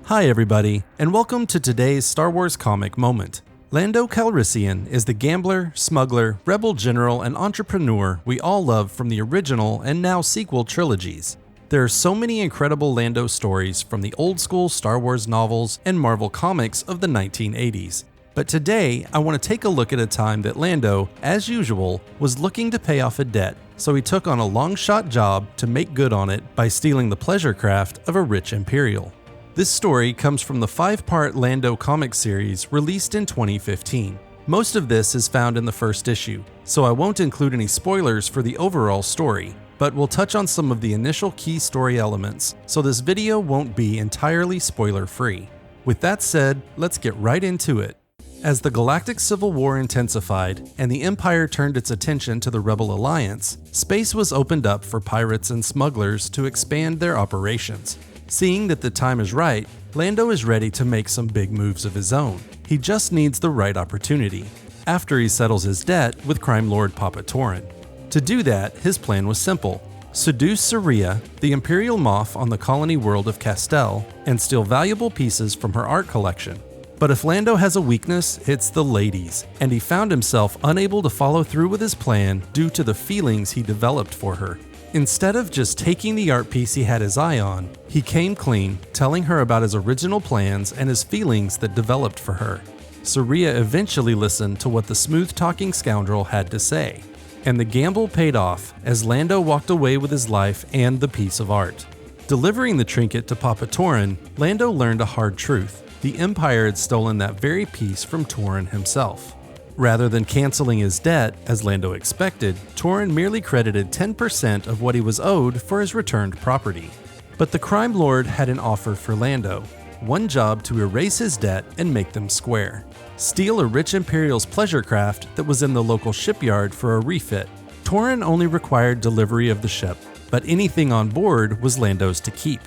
Hi everybody, and welcome to today's Star Wars comic moment. Lando Calrissian is the gambler, smuggler, rebel general, and entrepreneur we all love from the original and now sequel trilogies. There are so many incredible Lando stories from the old school Star Wars novels and Marvel comics of the 1980s. But today, I want to take a look at a time that Lando, as usual, was looking to pay off a debt, so he took on a long-shot job to make good on it by stealing the pleasure craft of a rich Imperial. This story comes from the 5-part Lando comic series released in 2015. Most of this is found in the first issue, so I won't include any spoilers for the overall story, but we'll touch on some of the initial key story elements, so this video won't be entirely spoiler-free. With that said, let's get right into it. As the Galactic Civil War intensified and the Empire turned its attention to the Rebel Alliance, space was opened up for pirates and smugglers to expand their operations. Seeing that the time is right, Lando is ready to make some big moves of his own. He just needs the right opportunity, after he settles his debt with crime lord Papa Torren. To do that, his plan was simple: seduce Saria, the Imperial moth on the colony world of Castel, and steal valuable pieces from her art collection. But if Lando has a weakness, it's the ladies, and he found himself unable to follow through with his plan due to the feelings he developed for her. Instead of just taking the art piece he had his eye on, he came clean, telling her about his original plans and his feelings that developed for her. Saria eventually listened to what the smooth-talking scoundrel had to say, and the gamble paid off as Lando walked away with his life and the piece of art. Delivering the trinket to Papa Torren, Lando learned a hard truth: the Empire had stolen that very piece from Torren himself. Rather than canceling his debt, as Lando expected, Torren merely credited 10% of what he was owed for his returned property. But the crime lord had an offer for Lando: one job to erase his debt and make them square. Steal a rich Imperial's pleasure craft that was in the local shipyard for a refit. Torren only required delivery of the ship, but anything on board was Lando's to keep.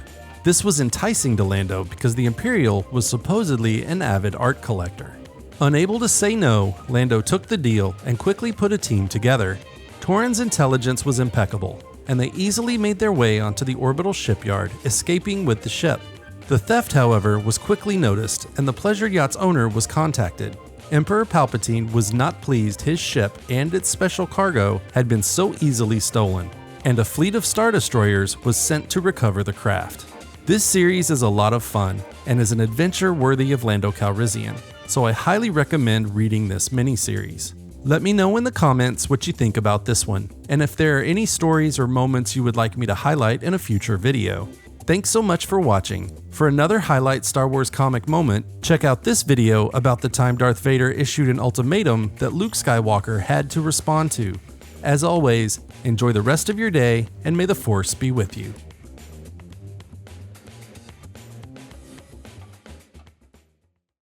This was enticing to Lando because the Imperial was supposedly an avid art collector. Unable to say no, Lando took the deal and quickly put a team together. Torren's intelligence was impeccable, and they easily made their way onto the orbital shipyard, escaping with the ship. The theft, however, was quickly noticed, and the pleasure yacht's owner was contacted. Emperor Palpatine was not pleased his ship and its special cargo had been so easily stolen, and a fleet of Star Destroyers was sent to recover the craft. This series is a lot of fun, and is an adventure worthy of Lando Calrissian, so I highly recommend reading this miniseries. Let me know in the comments what you think about this one, and if there are any stories or moments you would like me to highlight in a future video. Thanks so much for watching. For another highlight Star Wars comic moment, check out this video about the time Darth Vader issued an ultimatum that Luke Skywalker had to respond to. As always, enjoy the rest of your day, and may the Force be with you.